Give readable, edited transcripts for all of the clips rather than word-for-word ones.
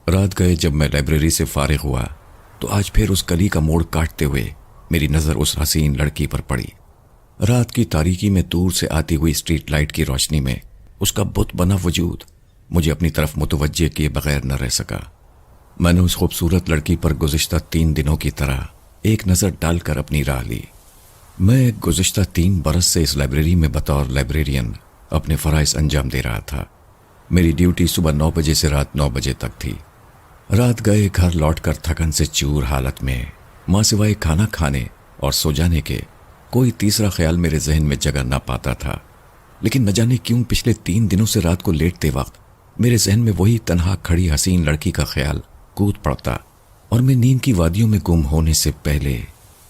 رات گئے جب میں لائبریری سے فارغ ہوا تو آج پھر اس گلی کا موڑ کاٹتے ہوئے میری نظر اس حسین لڑکی پر پڑی۔ رات کی تاریکی میں دور سے آتی ہوئی اسٹریٹ لائٹ کی روشنی میں اس کا بت بنا وجود مجھے اپنی طرف متوجہ کیے بغیر نہ رہ سکا۔ میں نے اس خوبصورت لڑکی پر گزشتہ 3 دنوں کی طرح ایک نظر ڈال کر اپنی راہ لی۔ میں گزشتہ 3 برس سے اس لائبریری میں بطور لائبریرین اپنے فرائض انجام دے رہا تھا۔ میری ڈیوٹی صبح 9 بجے سے رات 9 بجے تک تھی۔ رات گئے گھر لوٹ کر تھکن سے چور حالت میں ماں سوائے کھانا کھانے اور سو جانے کے کوئی تیسرا خیال میرے ذہن میں جگہ نہ پاتا تھا، لیکن نہ جانے کیوں پچھلے 3 دنوں سے رات کو لیٹتے وقت میرے ذہن میں وہی تنہا کھڑی حسین لڑکی کا خیال کود پڑتا اور میں نیند کی وادیوں میں گم ہونے سے پہلے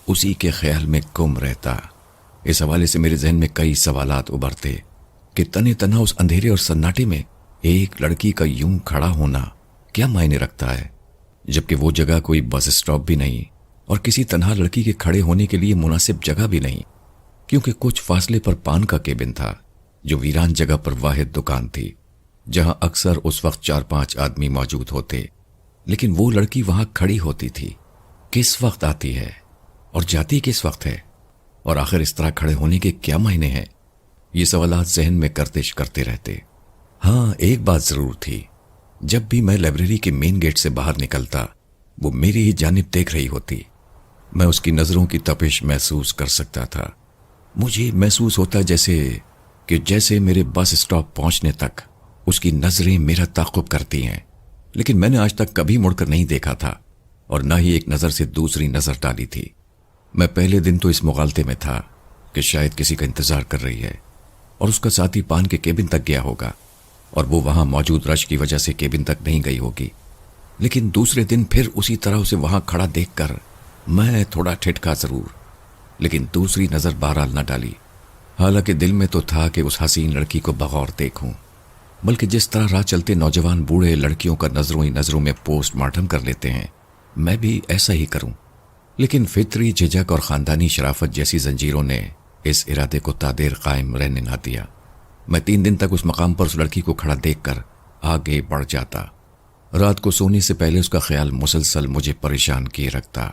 اسی کے خیال میں گم رہتا۔ اس حوالے سے میرے ذہن میں کئی سوالات ابھرتے کہ تنے تنہا اس اندھیرے اور سناٹے میں ایک لڑکی کا یوں کھڑا ہونا کیا معنی رکھتا ہے، جبکہ وہ جگہ کوئی بس اسٹاپ بھی نہیں اور کسی تنہا لڑکی کے کھڑے ہونے کے لیے مناسب جگہ بھی نہیں، کیونکہ کچھ فاصلے پر پان کا کیبن تھا جو ویران جگہ پر واحد دکان تھی جہاں اکثر اس وقت 4-5 آدمی موجود ہوتے، لیکن وہ لڑکی وہاں کھڑی ہوتی تھی۔ کس وقت آتی ہے اور جاتی کس وقت ہے، اور آخر اس طرح کھڑے ہونے کے کیا معنی ہیں؟ یہ سوالات ذہن میں گردش کرتے رہتے۔ ہاں، ایک بات ضرور تھی، جب بھی میں لائبریری کے مین گیٹ سے باہر نکلتا وہ میری ہی جانب دیکھ رہی ہوتی۔ میں اس کی نظروں کی تپش محسوس کر سکتا تھا۔ مجھے محسوس ہوتا جیسے میرے بس اسٹاپ پہنچنے تک اس کی نظریں میرا تعاقب کرتی ہیں، لیکن میں نے آج تک کبھی مڑ کر نہیں دیکھا تھا اور نہ ہی ایک نظر سے دوسری نظر ڈالی تھی۔ میں پہلے دن تو اس مغالطے میں تھا کہ شاید کسی کا انتظار کر رہی ہے اور اس کا ساتھی پان کے کیبن تک گیا ہوگا اور وہ وہاں موجود رش کی وجہ سے کیبن تک نہیں گئی ہوگی، لیکن دوسرے دن پھر اسی طرح اسے وہاں کھڑا دیکھ کر میں تھوڑا ٹھٹکا ضرور، لیکن دوسری نظر بہرحال نہ ڈالی۔ حالانکہ دل میں تو تھا کہ اس حسین لڑکی کو بغور دیکھوں، بلکہ جس طرح راہ چلتے نوجوان بوڑھے لڑکیوں کا نظروں ہی نظروں میں پوسٹ مارٹم کر لیتے ہیں میں بھی ایسا ہی کروں، لیکن فطری جھجک اور خاندانی شرافت جیسی زنجیروں نے اس ارادے کو تادیر قائم رہنے نہ دیا۔ میں 3 دن تک اس مقام پر اس لڑکی کو کھڑا دیکھ کر آگے بڑھ جاتا۔ رات کو سونے سے پہلے اس کا خیال مسلسل مجھے پریشان کیے رکھتا۔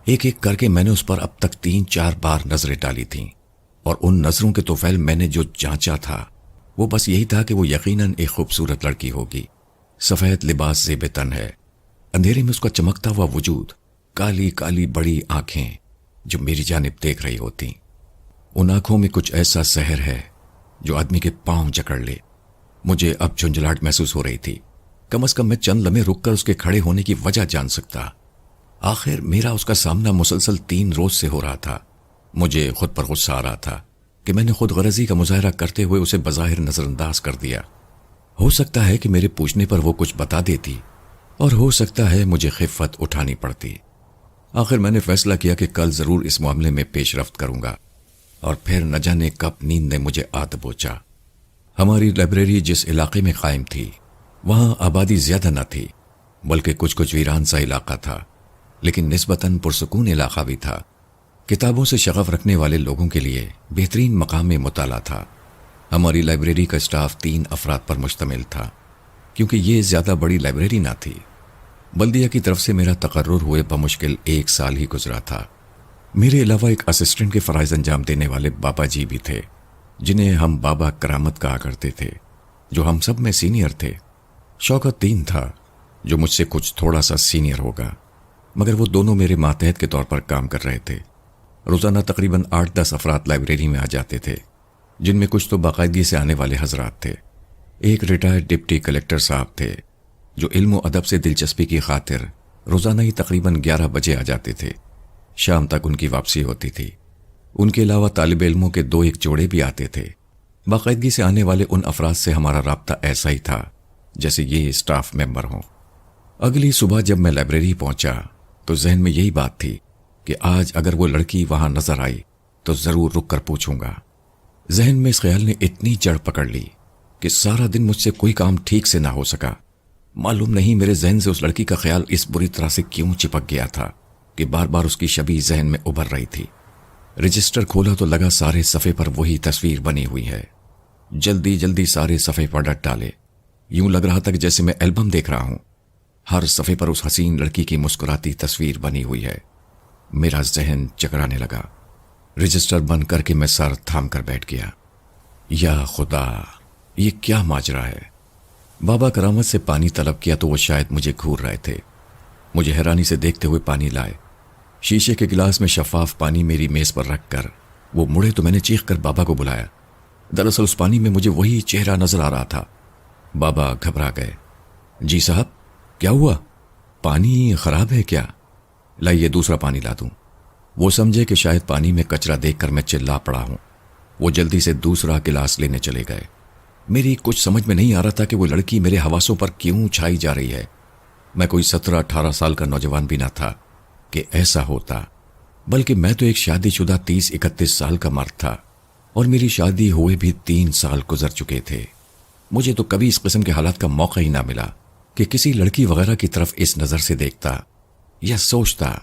ایک ایک کر کے میں نے اس پر اب تک 3-4 بار نظریں ڈالی تھیں، اور ان نظروں کے طفیل میں نے جو جانچا تھا وہ بس یہی تھا کہ وہ یقیناً ایک خوبصورت لڑکی ہوگی۔ سفید لباس زیب تن ہے، اندھیرے میں اس کا چمکتا ہوا وجود، کالی کالی بڑی آنکھیں جو میری جانب دیکھ رہی ہوتی۔ ان آنکھوں میں کچھ ایسا سحر ہے جو آدمی کے پاؤں جکڑ لے۔ مجھے اب جھنجھلاہٹ محسوس ہو رہی تھی۔ کم از کم میں چند لمحے رک کر اس کے کھڑے ہونے کی وجہ جان سکتا۔ آخر میرا اس کا سامنا مسلسل 3 روز سے ہو رہا تھا۔ مجھے خود پر غصہ آ رہا تھا کہ میں نے خود غرضی کا مظاہرہ کرتے ہوئے اسے بظاہر نظر انداز کر دیا۔ ہو سکتا ہے کہ میرے پوچھنے پر وہ کچھ بتا دیتی، اور ہو سکتا ہے مجھے خفت اٹھانی پڑتی۔ آخر میں نے فیصلہ کیا کہ کل ضرور اس معاملے میں پیش رفت کروں گا، اور پھر نہ جانے کب نیند نے مجھے آ دبوچا۔ ہماری لائبریری جس علاقے میں قائم تھی وہاں آبادی زیادہ نہ تھی، بلکہ کچھ ویران سا علاقہ تھا، لیکن نسبتاً پرسکون علاقہ بھی تھا۔ کتابوں سے شغف رکھنے والے لوگوں کے لیے بہترین مقام مطالعہ تھا۔ ہماری لائبریری کا اسٹاف 3 افراد پر مشتمل تھا، کیونکہ یہ زیادہ بڑی لائبریری نہ تھی۔ بلدیہ کی طرف سے میرا تقرر ہوئے بمشکل 1 سال ہی گزرا تھا۔ میرے علاوہ ایک اسسٹنٹ کے فرائض انجام دینے والے بابا جی بھی تھے، جنہیں ہم بابا کرامت کہا کرتے تھے، جو ہم سب میں سینئر تھے۔ شوکت 3 تھا، جو مجھ سے کچھ تھوڑا سا سینئر ہوگا، مگر وہ دونوں میرے ماتحت کے طور پر کام کر رہے تھے۔ روزانہ تقریباً 8-10 افراد لائبریری میں آ جاتے تھے، جن میں کچھ تو باقاعدگی سے آنے والے حضرات تھے۔ ایک ریٹائرڈ ڈپٹی کلیکٹر صاحب تھے جو علم و ادب سے دلچسپی کی خاطر روزانہ ہی تقریباً 11 بجے آ جاتے تھے۔ شام تک ان کی واپسی ہوتی تھی۔ ان کے علاوہ طالب علموں کے 2-1 جوڑے بھی آتے تھے۔ باقاعدگی سے آنے والے ان افراد سے ہمارا رابطہ ایسا ہی تھا جیسے یہ اسٹاف ممبر ہوں۔ اگلی صبح جب میں لائبریری پہنچا تو ذہن میں یہی بات تھی کہ آج اگر وہ لڑکی وہاں نظر آئی تو ضرور رک کر پوچھوں گا۔ ذہن میں اس خیال نے اتنی جڑ پکڑ لی کہ سارا دن مجھ سے کوئی کام ٹھیک سے نہ ہو سکا۔ معلوم نہیں میرے ذہن سے اس لڑکی کا خیال اس بری طرح سے کیوں چپک گیا تھا کہ بار بار اس کی شبیہ ذہن میں ابھر رہی تھی۔ رجسٹر کھولا تو لگا سارے صفحے پر وہی تصویر بنی ہوئی ہے۔ جلدی جلدی سارے صفحے پر ڈٹ ڈالے، یوں لگ رہا تھا کہ جیسے میں البم دیکھ رہا ہوں۔ ہر صفحے پر اس حسین لڑکی کی مسکراتی تصویر بنی ہوئی ہے۔ میرا ذہن چکرانے لگا۔ رجسٹر بند کر کے میں سر تھام کر بیٹھ گیا۔ یا خدا، یہ کیا ماجرا ہے؟ بابا کرامت سے پانی طلب کیا تو وہ شاید مجھے گھور رہے تھے۔ مجھے حیرانی سے دیکھتے ہوئے پانی لائے۔ شیشے کے گلاس میں شفاف پانی میری میز پر رکھ کر وہ مڑے تو میں نے چیخ کر بابا کو بلایا۔ دراصل اس پانی میں مجھے وہی چہرہ نظر آ رہا تھا۔ بابا گھبرا گئے۔ جی صاحب، کیا ہوا؟ پانی خراب ہے کیا؟ لائیے دوسرا پانی لا دوں۔ وہ سمجھے کہ شاید پانی میں کچرا دیکھ کر میں چلا پڑا ہوں۔ وہ جلدی سے دوسرا گلاس لینے چلے گئے۔ میری کچھ سمجھ میں نہیں آ رہا تھا کہ وہ لڑکی میرے حواسوں پر کیوں چھائی جا رہی ہے۔ میں کوئی 17-18 سال کا نوجوان بھی نہ تھا کہ ایسا ہوتا، بلکہ میں تو ایک شادی شدہ 30-31 سال کا مرد تھا، اور میری شادی ہوئے بھی 3 سال گزر چکے تھے۔ مجھے تو کبھی اس قسم کے حالات کا موقع ہی نہ ملا کہ کسی لڑکی وغیرہ کی طرف اس نظر سے دیکھتا یا سوچتا،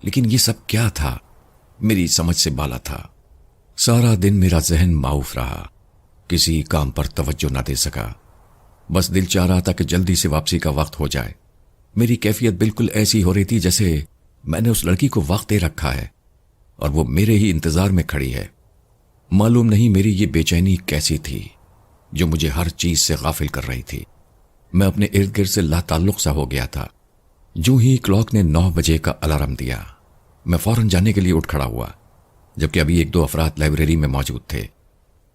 لیکن یہ سب کیا تھا؟ میری سمجھ سے بالا تھا۔ سارا دن میرا ذہن معاف رہا، کسی کام پر توجہ نہ دے سکا۔ بس دل چاہ رہا تھا کہ جلدی سے واپسی کا وقت ہو جائے۔ میری کیفیت بالکل ایسی ہو رہی تھی جیسے میں نے اس لڑکی کو وقت دے رکھا ہے اور وہ میرے ہی انتظار میں کھڑی ہے۔ معلوم نہیں میری یہ بے چینی کیسی تھی جو مجھے ہر چیز سے غافل کر رہی تھی۔ میں اپنے ارد گرد سے لا تعلق سا ہو گیا تھا۔ جو ہی کلاک نے 9 بجے کا الارم دیا، میں فوراً جانے کے لیے اٹھ کھڑا ہوا، جبکہ ابھی 1-2 افراد لائبریری میں موجود تھے،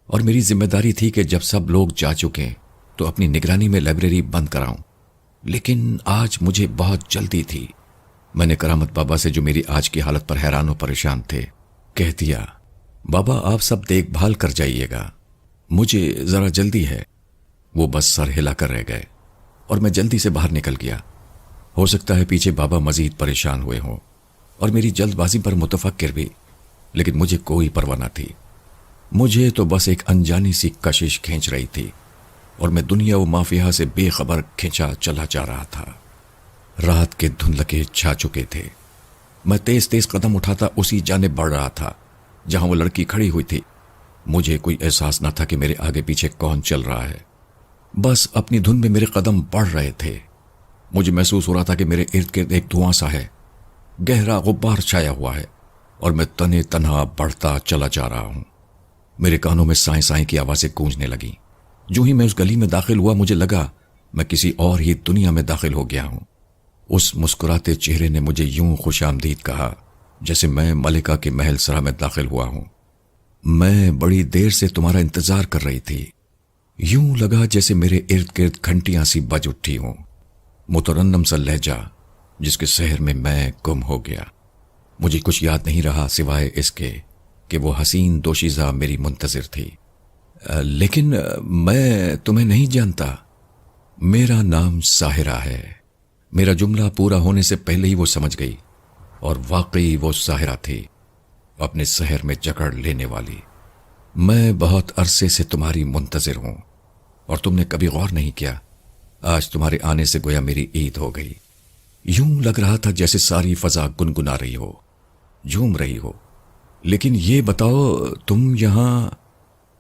اور میری ذمہ داری تھی کہ جب سب لوگ جا چکے تو اپنی نگرانی میں لائبریری بند کراؤں۔ لیکن آج مجھے بہت جلدی تھی۔ میں نے کرامت بابا سے، جو میری آج کی حالت پر حیران و پریشان تھے، کہہ دیا، بابا آپ سب دیکھ بھال کر جائیے گا، مجھے ذرا جلدی ہے۔ وہ بس سر ہلا کر رہ گئے اور میں جلدی سے باہر نکل گیا۔ ہو سکتا ہے پیچھے بابا مزید پریشان ہوئے ہوں اور میری جلد بازی پر متفکر بھی، لیکن مجھے کوئی پرواہ نہ تھی۔ مجھے تو بس ایک انجانی سی کشش کھینچ رہی تھی اور میں دنیا و مافیہ سے بے خبر کھینچا چلا جا رہا تھا۔ رات کے دھندلکے چھا چکے تھے۔ میں تیز تیز قدم اٹھاتا اسی جانب بڑھ رہا تھا جہاں وہ لڑکی کھڑی ہوئی تھی۔ مجھے کوئی احساس نہ تھا کہ میرے آگے پیچھے کون چل رہا ہے، بس اپنی دھن میں میرے قدم بڑھ رہے تھے۔ مجھے محسوس ہو رہا تھا کہ میرے ارد گرد ایک دھواں سا ہے، گہرا غبار چھایا ہوا ہے، اور میں تنے تنہا بڑھتا چلا جا رہا ہوں۔ میرے کانوں میں سائیں سائیں کی آوازیں گونجنے لگیں۔ جو ہی میں اس گلی میں داخل ہوا، مجھے لگا میں کسی اور ہی دنیا میں داخل ہو گیا ہوں۔ اس مسکراتے چہرے نے مجھے یوں خوش آمدید کہا جیسے میں ملکہ کے محل سرا میں داخل ہوا ہوں۔ میں بڑی دیر سے تمہارا انتظار کر رہی تھی۔ یوں لگا جیسے میرے ارد گرد گھنٹیاں سی بج اٹھی ہوں۔ مترنم سا لہجہ جس کے سحر میں میں گم ہو گیا۔ مجھے کچھ یاد نہیں رہا سوائے اس کے کہ وہ حسین دوشیزہ میری منتظر تھی۔ لیکن میں تمہیں نہیں جانتا۔ میرا نام ساحرہ ہے۔ میرا جملہ پورا ہونے سے پہلے ہی وہ سمجھ گئی، اور واقعی وہ ساحرہ تھی، اپنے سحر میں جکڑ لینے والی۔ میں بہت عرصے سے تمہاری منتظر ہوں، اور تم نے کبھی غور نہیں کیا، آج تمہارے آنے سے گویا میری عید ہو گئی۔ یوں لگ رہا تھا جیسے ساری فضا گنگنا رہی ہو، جھوم رہی ہو۔ لیکن یہ بتاؤ تم یہاں،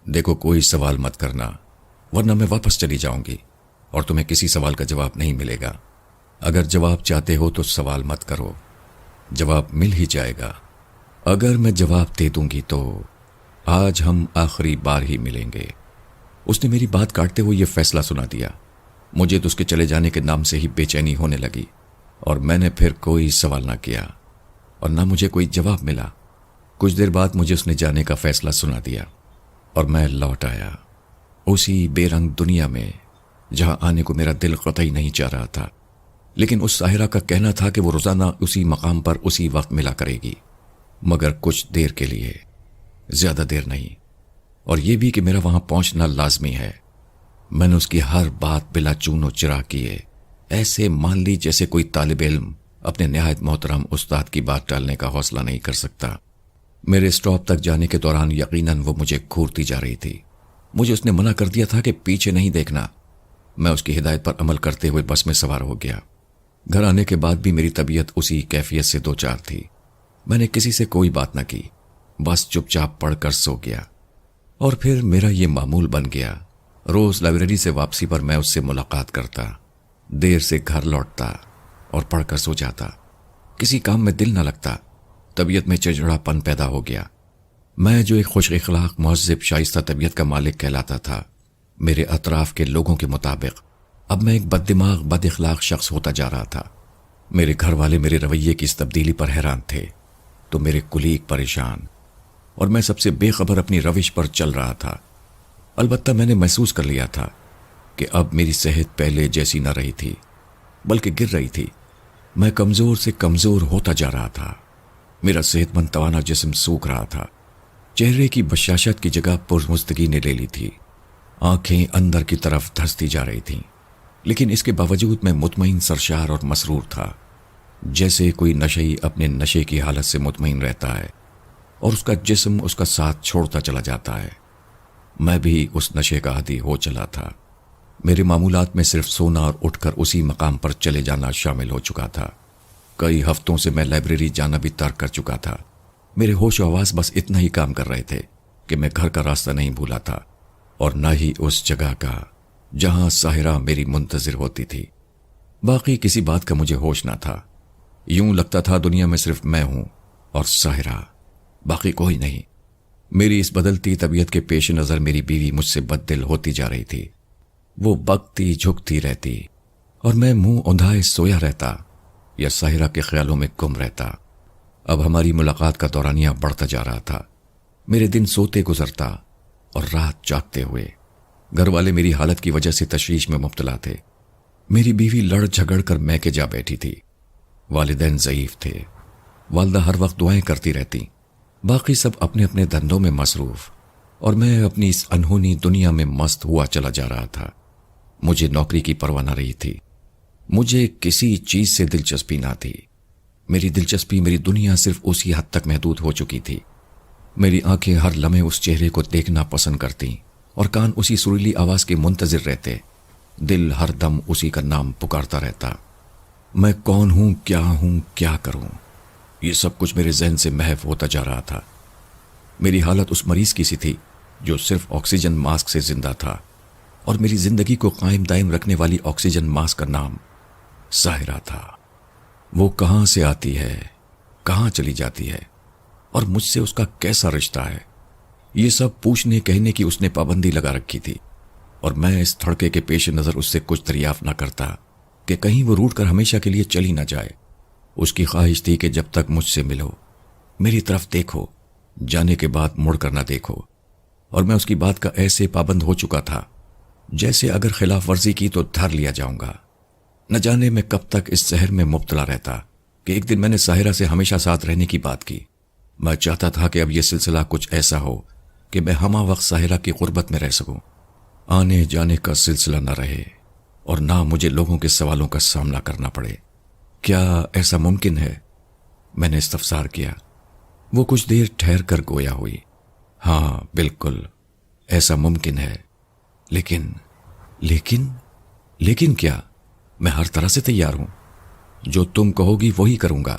دیکھو کوئی سوال مت کرنا ورنہ میں واپس چلی جاؤں گی اور تمہیں کسی سوال کا جواب نہیں ملے گا۔ اگر جواب چاہتے ہو تو سوال مت کرو، جواب مل ہی جائے گا۔ اگر میں جواب دے دوں گی تو آج ہم آخری بار ہی ملیں گے۔ اس نے میری بات کاٹتے ہوئے یہ فیصلہ سنا دیا۔ مجھے تو اس کے چلے جانے کے نام سے ہی بے چینی ہونے لگی، اور میں نے پھر کوئی سوال نہ کیا اور نہ مجھے کوئی جواب ملا۔ کچھ دیر بعد مجھے اس نے جانے کا فیصلہ سنا دیا اور میں لوٹ آیا اسی بے رنگ دنیا میں جہاں آنے کو میرا دل قطعی نہیں چاہ رہا تھا۔ لیکن اس ساحرہ کا کہنا تھا کہ وہ روزانہ اسی مقام پر اسی وقت ملا کرے گی، مگر کچھ دیر کے لیے، زیادہ دیر نہیں، اور یہ بھی کہ میرا وہاں پہنچنا لازمی ہے۔ میں نے اس کی ہر بات بلا چون و چرا کیے ایسے مان لی جیسے کوئی طالب علم اپنے نہایت محترم استاد کی بات ٹالنے کا حوصلہ نہیں کر سکتا۔ میرے اسٹاپ تک جانے کے دوران یقیناً وہ مجھے گھورتی جا رہی تھی۔ مجھے اس نے منع کر دیا تھا کہ پیچھے نہیں دیکھنا۔ میں اس کی ہدایت پر عمل کرتے ہوئے بس میں سوار ہو گیا۔ گھر آنے کے بعد بھی میری طبیعت اسی کیفیت سے دوچار تھی۔ میں نے کسی سے کوئی بات نہ کی، بس چپ چاپ پڑھ کر سو گیا۔ اور پھر میرا یہ معمول بن گیا، روز لائبریری سے واپسی پر میں اس سے ملاقات کرتا، دیر سے گھر لوٹتا اور پڑھ کر سو جاتا۔ کسی کام میں دل نہ لگتا، طبیعت میں چڑچڑا پن پیدا ہو گیا۔ میں جو ایک خوش اخلاق، مہذب، شائستہ طبیعت کا مالک کہلاتا تھا، میرے اطراف کے لوگوں کے مطابق اب میں ایک بد دماغ، بد اخلاق شخص ہوتا جا رہا تھا۔ میرے گھر والے میرے رویے کی اس تبدیلی پر حیران تھے تو میرے کلیگ پریشان، اور میں سب سے بے خبر اپنی روش پر چل رہا تھا۔ البتہ میں نے محسوس کر لیا تھا کہ اب میری صحت پہلے جیسی نہ رہی تھی، بلکہ گر رہی تھی۔ میں کمزور سے کمزور ہوتا جا رہا تھا۔ میرا صحت مند توانا جسم سوکھ رہا تھا۔ چہرے کی بشاشت کی جگہ پرمزدگی نے لے لی تھی۔ آنکھیں اندر کی طرف دھنستی جا رہی تھیں، لیکن اس کے باوجود میں مطمئن، سرشار اور مسرور تھا، جیسے کوئی نشئی اپنے نشے کی حالت سے مطمئن رہتا ہے اور اس کا جسم اس کا ساتھ چھوڑتا چلا جاتا ہے۔ میں بھی اس نشے کا عادی ہو چلا تھا۔ میرے معمولات میں صرف سونا اور اٹھ کر اسی مقام پر چلے جانا شامل ہو چکا تھا۔ کئی ہفتوں سے میں لائبریری جانا بھی ترک کر چکا تھا۔ میرے ہوش و حواس بس اتنا ہی کام کر رہے تھے کہ میں گھر کا راستہ نہیں بھولا تھا، اور نہ ہی اس جگہ کا جہاں ساحرہ میری منتظر ہوتی تھی۔ باقی کسی بات کا مجھے ہوش نہ تھا۔ یوں لگتا تھا دنیا میں صرف میں ہوں اور ساحرہ، باقی کوئی نہیں۔ میری اس بدلتی طبیعت کے پیش نظر میری بیوی مجھ سے بد دل ہوتی جا رہی تھی۔ وہ بکتی جھکتی رہتی اور میں منہ اوندھائے سویا رہتا یا ساحرہ کے خیالوں میں گم رہتا۔ اب ہماری ملاقات کا دورانیہ بڑھتا جا رہا تھا۔ میرے دن سوتے گزرتا اور رات جاگتے ہوئے۔ گھر والے میری حالت کی وجہ سے تشویش میں مبتلا تھے۔ میری بیوی لڑ جھگڑ کر میکے جا بیٹھی تھی۔ والدین ضعیف تھے۔ والدہ ہر وقت دعائیں کرتی رہتی۔ باقی سب اپنے اپنے دھندوں میں مصروف، اور میں اپنی اس انہونی دنیا میں مست ہوا چلا جا رہا تھا۔ مجھے نوکری کی پرواہ نہ رہی تھی۔ مجھے کسی چیز سے دلچسپی نہ تھی۔ میری دلچسپی، میری دنیا صرف اسی حد تک محدود ہو چکی تھی۔ میری آنکھیں ہر لمحے اس چہرے کو دیکھنا پسند کرتی اور کان اسی سریلی آواز کے منتظر رہتے۔ دل ہر دم اسی کا نام پکارتا رہتا۔ میں کون ہوں، کیا کروں، یہ سب کچھ میرے ذہن سے محو ہوتا جا رہا تھا۔ میری حالت اس مریض کی سی تھی جو صرف آکسیجن ماسک سے زندہ تھا، اور میری زندگی کو قائم دائم رکھنے والی آکسیجن ماسک کا نام ساحرہ تھا۔ وہ کہاں سے آتی ہے، کہاں چلی جاتی ہے، اور مجھ سے اس کا کیسا رشتہ ہے، یہ سب پوچھنے کہنے کی اس نے پابندی لگا رکھی تھی، اور میں اس تھڑکے کے پیش نظر اس سے کچھ دریافت نہ کرتا کہ کہیں وہ روٹ کر ہمیشہ کے لیے چلی نہ جائے۔ اس کی خواہش تھی کہ جب تک مجھ سے ملو، میری طرف دیکھو، جانے کے بعد مڑ کر نہ دیکھو، اور میں اس کی بات کا ایسے پابند ہو چکا تھا جیسے اگر خلاف ورزی کی تو دھر لیا جاؤں گا۔ نہ جانے میں کب تک اس زہر میں مبتلا رہتا کہ ایک دن میں نے ساحرہ سے ہمیشہ ساتھ رہنے کی بات کی۔ میں چاہتا تھا کہ اب یہ سلسلہ کچھ ایسا ہو کہ میں ہمہ وقت ساحرہ کی غربت میں رہ سکوں، آنے جانے کا سلسلہ نہ رہے، اور نہ مجھے لوگوں کے سوالوں کا سامنا کرنا پڑے۔ کیا ایسا ممکن ہے؟ میں نے استفسار کیا۔ وہ کچھ دیر ٹھہر کر گویا ہوئی۔ ہاں بالکل ایسا ممکن ہے، لیکن کیا؟ میں ہر طرح سے تیار ہوں، جو تم کہو گی وہی کروں گا۔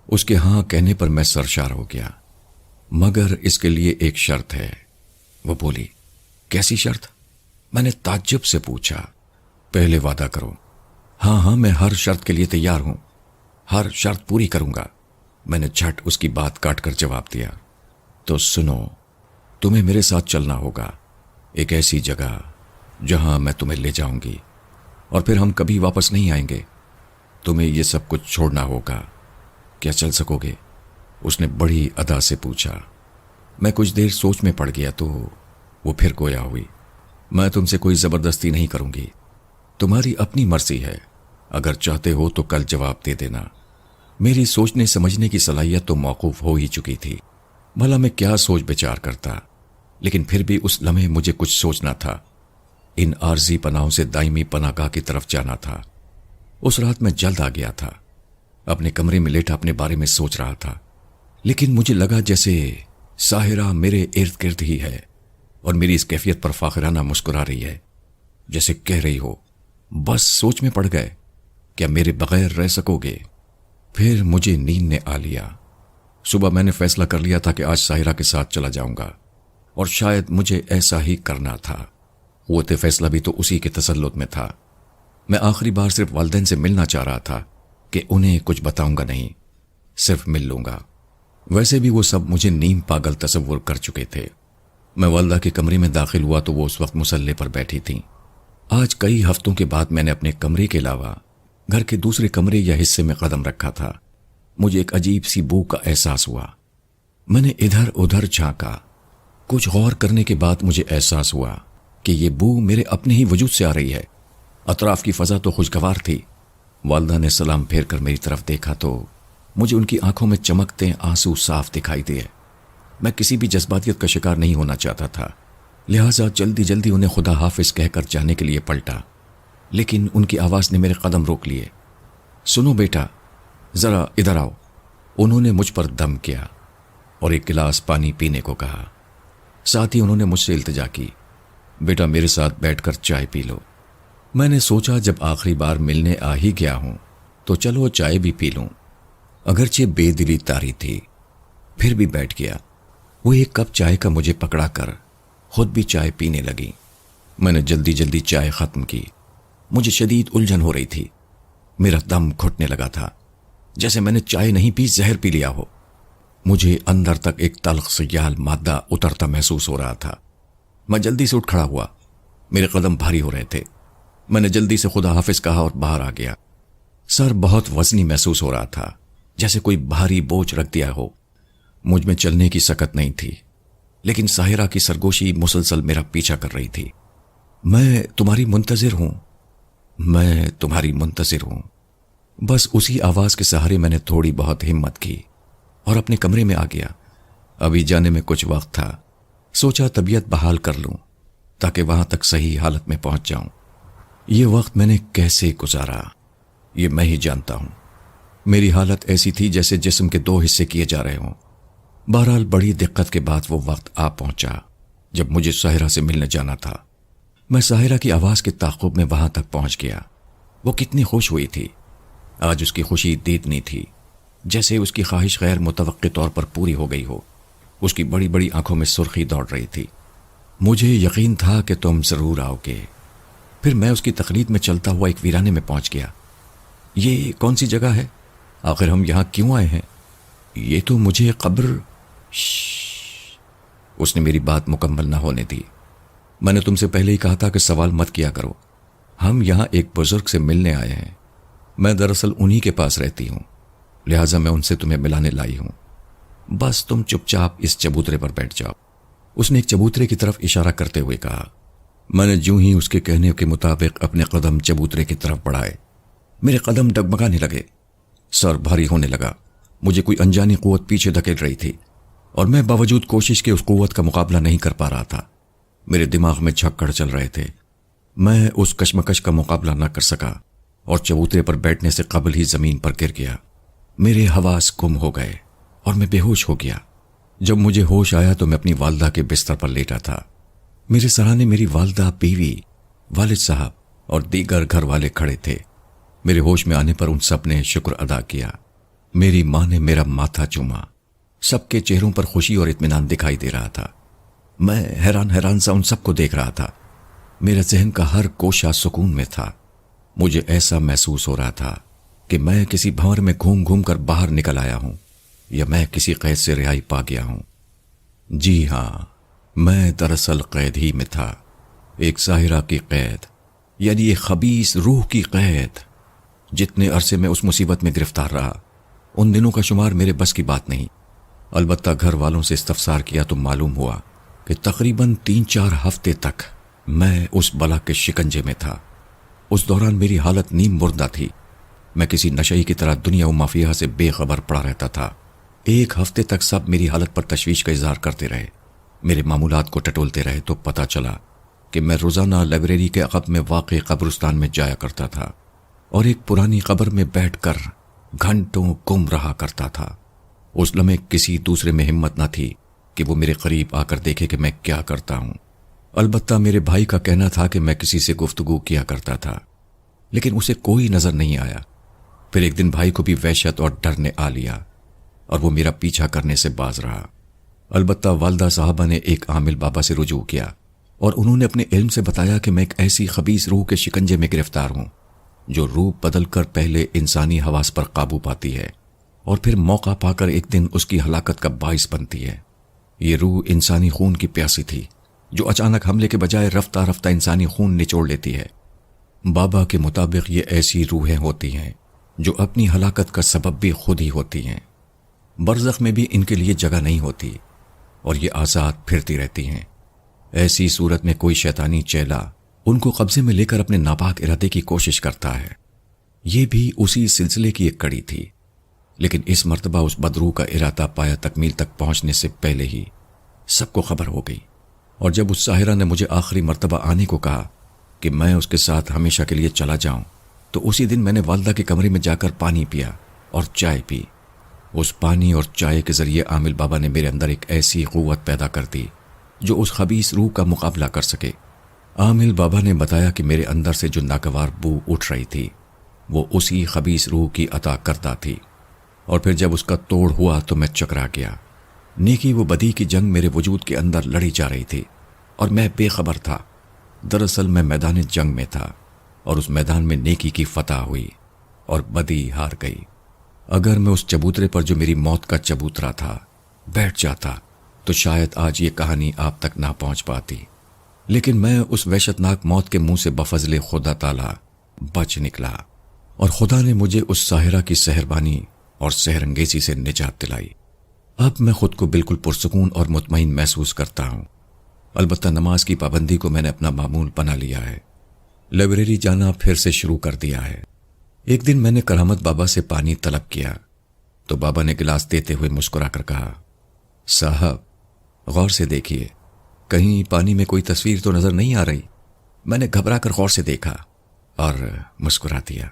اس کے ہاں کہنے پر میں سرشار ہو گیا۔ مگر اس کے لیے ایک شرط ہے، وہ بولی۔ کیسی شرط؟ میں نے تعجب سے پوچھا۔ پہلے وعدہ کرو۔ ہاں میں ہر شرط کے لیے تیار ہوں، ہر شرط پوری کروں گا۔ میں نے جھٹ اس کی بات کاٹ کر جواب دیا۔ تو سنو، تمہیں میرے ساتھ چلنا ہوگا، ایک ایسی جگہ جہاں میں تمہیں لے جاؤں گی، اور پھر ہم کبھی واپس نہیں آئیں گے۔ تمہیں یہ سب کچھ چھوڑنا ہوگا۔ کیا چل سکو گے؟ اس نے بڑی ادا سے پوچھا۔ میں کچھ دیر سوچ میں پڑ گیا تو وہ پھر گویا ہوئی۔ میں تم سے کوئی زبردستی نہیں کروں گی، تمہاری اپنی مرضی ہے، اگر چاہتے ہو تو کل جواب دے دینا۔ میری سوچنے سمجھنے کی صلاحیت تو موقوف ہو ہی چکی تھی۔ بھلا میں کیا سوچ بچار کرتا، لیکن پھر بھی اس لمحے مجھے کچھ سوچنا تھا۔ ان عارضی پناہوں سے دائمی پناہ گاہ کی طرف جانا تھا۔ اس رات میں جلد آ گیا تھا، اپنے کمرے میں لیٹا اپنے بارے میں سوچ رہا تھا، لیکن مجھے لگا جیسے ساحرہ میرے ارد گرد ہی ہے اور میری اس کیفیت پر فاخرانہ مسکرا رہی ہے، جیسے کہہ رہی ہو بس سوچ میں پڑ گئے، کیا میرے بغیر رہ سکو گے؟ پھر مجھے نیند نے آ لیا۔ صبح میں نے فیصلہ کر لیا تھا کہ آج ساحرہ کے ساتھ چلا جاؤں گا، اور شاید مجھے ایسا ہی کرنا تھا۔ قوت فیصلہ بھی تو اسی کے تسلط میں تھا۔ میں آخری بار صرف والدین سے ملنا چاہ رہا تھا کہ انہیں کچھ بتاؤں گا نہیں، صرف مل لوں گا۔ ویسے بھی وہ سب مجھے نیم پاگل تصور کر چکے تھے۔ میں والدہ کے کمرے میں داخل ہوا تو وہ اس وقت مصلے پر بیٹھی تھیں۔ آج کئی ہفتوں کے بعد میں نے اپنے کمرے کے علاوہ گھر کے دوسرے کمرے یا حصے میں قدم رکھا تھا۔ مجھے ایک عجیب سی بو کا احساس ہوا۔ میں نے ادھر ادھر جھانکا۔ کچھ غور کرنے کے بعد مجھے احساس ہوا کہ یہ بو میرے اپنے ہی وجود سے آ رہی ہے۔ اطراف کی فضا تو خوشگوار تھی۔ والدہ نے سلام پھیر کر میری طرف دیکھا تو مجھے ان کی آنکھوں میں چمکتے آنسو صاف دکھائی دیے۔ میں کسی بھی جذباتیت کا شکار نہیں ہونا چاہتا تھا، لہٰذا جلدی جلدی انہیں خدا حافظ کہہ کر جانے کے لیے پلٹا، لیکن ان کی آواز نے میرے قدم روک لیے۔ سنو بیٹا، ذرا ادھر آؤ۔ انہوں نے مجھ پر دم کیا اور ایک گلاس پانی پینے کو کہا۔ ساتھ ہی انہوں نے مجھ سے التجا کی، بیٹا میرے ساتھ بیٹھ کر چائے پی لو۔ میں نے سوچا جب آخری بار ملنے آ ہی گیا ہوں تو چلو چائے بھی پی لوں۔ اگرچہ بے دلی طاری تھی، پھر بھی بیٹھ گیا۔ وہ ایک کپ چائے کا مجھے پکڑا کر خود بھی چائے پینے لگی۔ میں نے جلدی جلدی چائے ختم کی۔ مجھے شدید الجھن ہو رہی تھی۔ میرا دم گھٹنے لگا تھا، جیسے میں نے چائے نہیں پی زہر پی لیا ہو۔ مجھے اندر تک ایک تلخ سیال مادہ اترتا محسوس ہو رہا تھا۔ میں جلدی سے اٹھ کھڑا ہوا۔ میرے قدم بھاری ہو رہے تھے۔ میں نے جلدی سے خدا حافظ کہا اور باہر آ گیا۔ سر بہت وزنی محسوس ہو رہا تھا، جیسے کوئی بھاری بوجھ رکھ دیا ہو۔ مجھ میں چلنے کی سکت نہیں تھی، لیکن ساحرہ کی سرگوشی مسلسل میرا پیچھا کر رہی تھی۔ میں تمہاری منتظر ہوں، میں تمہاری منتظر ہوں۔ بس اسی آواز کے سہارے میں نے تھوڑی بہت ہمت کی اور اپنے کمرے میں آ گیا۔ ابھی جانے میں کچھ وقت تھا، سوچا طبیعت بحال کر لوں تاکہ وہاں تک صحیح حالت میں پہنچ جاؤں۔ یہ وقت میں نے کیسے گزارا یہ میں ہی جانتا ہوں۔ میری حالت ایسی تھی جیسے جسم کے دو حصے کیے جا رہے ہوں۔ بہرحال بڑی دقت کے بعد وہ وقت آ پہنچا جب مجھے ساحرہ سے ملنے جانا تھا۔ میں ساحرہ کی آواز کے تعاقب میں وہاں تک پہنچ گیا۔ وہ کتنی خوش ہوئی تھی۔ آج اس کی خوشی دیدنی تھی، جیسے اس کی خواہش غیر متوقع طور پر پوری ہو گئی ہو۔ اس کی بڑی بڑی آنکھوں میں سرخی دوڑ رہی تھی۔ مجھے یقین تھا کہ تم ضرور آؤ گے۔ پھر میں اس کی تقلید میں چلتا ہوا ایک ویرانے میں پہنچ گیا۔ یہ کون سی جگہ ہے؟ آخر ہم یہاں کیوں آئے ہیں؟ یہ تو مجھے قبر... اس نے میری بات مکمل نہ ہونے دی۔ میں نے تم سے پہلے ہی کہا تھا کہ سوال مت کیا کرو۔ ہم یہاں ایک بزرگ سے ملنے آئے ہیں۔ میں دراصل انہی کے پاس رہتی ہوں، لہٰذا میں ان سے تمہیں ملانے لائی ہوں۔ بس تم چپ چاپ اس چبوترے پر بیٹھ جاؤ۔ اس نے ایک چبوترے کی طرف اشارہ کرتے ہوئے کہا۔ میں نے جو ہی اس کے کہنے کے مطابق اپنے قدم چبوترے کی طرف بڑھائے، میرے قدم ڈگمگانے لگے، سر بھاری ہونے لگا۔ مجھے کوئی انجانی قوت پیچھے دھکیل رہی تھی اور میں باوجود کوشش کے اس قوت کا مقابلہ نہیں کر پا رہا تھا۔ میرے دماغ میں جھکڑ چل رہے تھے۔ میں اس کشمکش کا مقابلہ نہ کر سکا اور چبوترے پر بیٹھنے سے قبل ہی زمین پر گر گیا۔ میرے حواس گم ہو گئے اور میں بے ہوش ہو گیا۔ جب مجھے ہوش آیا تو میں اپنی والدہ کے بستر پر لیٹا تھا۔ میرے سرانے میری والدہ، بیوی، والد صاحب اور دیگر گھر والے کھڑے تھے۔ میرے ہوش میں آنے پر ان سب نے شکر ادا کیا۔ میری ماں نے میرا ماتھا چوما۔ سب کے چہروں پر خوشی اور اطمینان دکھائی دے رہا تھا۔ میں حیران سا ان سب کو دیکھ رہا تھا۔ میرا ذہن کا ہر کوشہ سکون میں تھا۔ مجھے ایسا محسوس ہو رہا تھا کہ میں کسی بھنور میں گھوم گھوم کر باہر نکل آیا ہوں یا میں کسی قید سے رہائی پا گیا ہوں۔ جی ہاں، میں دراصل قید ہی میں تھا، ایک ساحرہ کی قید، یعنی ایک خبیث روح کی قید۔ جتنے عرصے میں اس مصیبت میں گرفتار رہا، ان دنوں کا شمار میرے بس کی بات نہیں۔ البتہ گھر والوں سے استفسار کیا تو معلوم ہوا کہ تقریباً 3-4 ہفتے تک میں اس بلا کے شکنجے میں تھا۔ اس دوران میری حالت نیم مردہ تھی۔ میں کسی نشئی کی طرح دنیا و مافیہ سے بے خبر پڑا رہتا تھا۔ ایک ہفتے تک سب میری حالت پر تشویش کا اظہار کرتے رہے، میرے معمولات کو ٹٹولتے رہے تو پتہ چلا کہ میں روزانہ لائبریری کے عقب میں واقع قبرستان میں جایا کرتا تھا اور ایک پرانی قبر میں بیٹھ کر گھنٹوں گم رہا کرتا تھا۔ اس لمحے کسی دوسرے میں ہمت نہ تھی کہ وہ میرے قریب آ کر دیکھے کہ میں کیا کرتا ہوں۔ البتہ میرے بھائی کا کہنا تھا کہ میں کسی سے گفتگو کیا کرتا تھا، لیکن اسے کوئی نظر نہیں آیا۔ پھر ایک دن بھائی کو بھی وحشت اور ڈر نے آ لیا اور وہ میرا پیچھا کرنے سے باز رہا۔ البتہ والدہ صاحبہ نے ایک عامل بابا سے رجوع کیا اور انہوں نے اپنے علم سے بتایا کہ میں ایک ایسی خبیث روح کے شکنجے میں گرفتار ہوں جو روپ بدل کر پہلے انسانی حواس پر قابو پاتی ہے اور پھر موقع پا کر ایک دن اس کی ہلاکت کا باعث بنتی ہے۔ یہ روح انسانی خون کی پیاسی تھی جو اچانک حملے کے بجائے رفتہ رفتہ انسانی خون نچوڑ لیتی ہے۔ بابا کے مطابق یہ ایسی روحیں ہوتی ہیں جو اپنی ہلاکت کا سبب بھی خود ہی ہوتی ہیں۔ برزخ میں بھی ان کے لیے جگہ نہیں ہوتی اور یہ آزاد پھرتی رہتی ہیں۔ ایسی صورت میں کوئی شیطانی چیلا ان کو قبضے میں لے کر اپنے ناپاک ارادے کی کوشش کرتا ہے۔ یہ بھی اسی سلسلے کی ایک کڑی تھی، لیکن اس مرتبہ اس بدروح کا ارادہ پایا تکمیل تک پہنچنے سے پہلے ہی سب کو خبر ہو گئی، اور جب اس ساحرہ نے مجھے آخری مرتبہ آنے کو کہا کہ میں اس کے ساتھ ہمیشہ کے لیے چلا جاؤں، تو اسی دن میں نے والدہ کے کمرے میں جا کر پانی پیا اور چائے پی۔ اس پانی اور چائے کے ذریعے عامل بابا نے میرے اندر ایک ایسی قوت پیدا کر دی جو اس خبیث روح کا مقابلہ کر سکے۔ عامل بابا نے بتایا کہ میرے اندر سے جو ناگوار بو اٹھ رہی تھی وہ اسی خبیث روح کی عطا کردہ تھی، اور پھر جب اس کا توڑ ہوا تو میں چکرا گیا۔ نیکی و بدی کی جنگ میرے وجود کے اندر لڑی جا رہی تھی اور میں بے خبر تھا۔ دراصل میں میدان جنگ میں تھا اور اس میدان میں نیکی کی فتح ہوئی اور بدی ہار گئی۔ اگر میں اس چبوترے پر جو میری موت کا چبوترا تھا بیٹھ جاتا تو شاید آج یہ کہانی آپ تک نہ پہنچ پاتی، لیکن میں اس وحشتناک موت کے منہ سے بفضل خدا تعالی بچ نکلا، اور خدا نے مجھے اس ساحرہ کی سحربانی اور سحر انگیزی سے نجات دلائی۔ اب میں خود کو بالکل پرسکون اور مطمئن محسوس کرتا ہوں۔ البتہ نماز کی پابندی کو میں نے اپنا معمول بنا لیا ہے۔ لائبریری جانا پھر سے شروع کر دیا ہے۔ ایک دن میں نے کرامت بابا سے پانی طلب کیا تو بابا نے گلاس دیتے ہوئے مسکرا کر کہا، صاحب غور سے دیکھیے، کہیں پانی میں کوئی تصویر تو نظر نہیں آ رہی؟ میں نے گھبرا کر غور سے دیکھا اور مسکرا دیا۔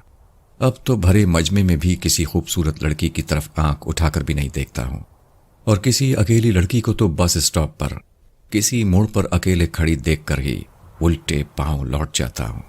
اب تو بھرے مجمع میں بھی کسی خوبصورت لڑکی کی طرف آنکھ اٹھا کر بھی نہیں دیکھتا ہوں، اور کسی اکیلی لڑکی کو تو بس اسٹاپ پر کسی موڑ پر اکیلے کھڑی دیکھ کر ہی الٹے پاؤں لوٹ جاتا ہوں۔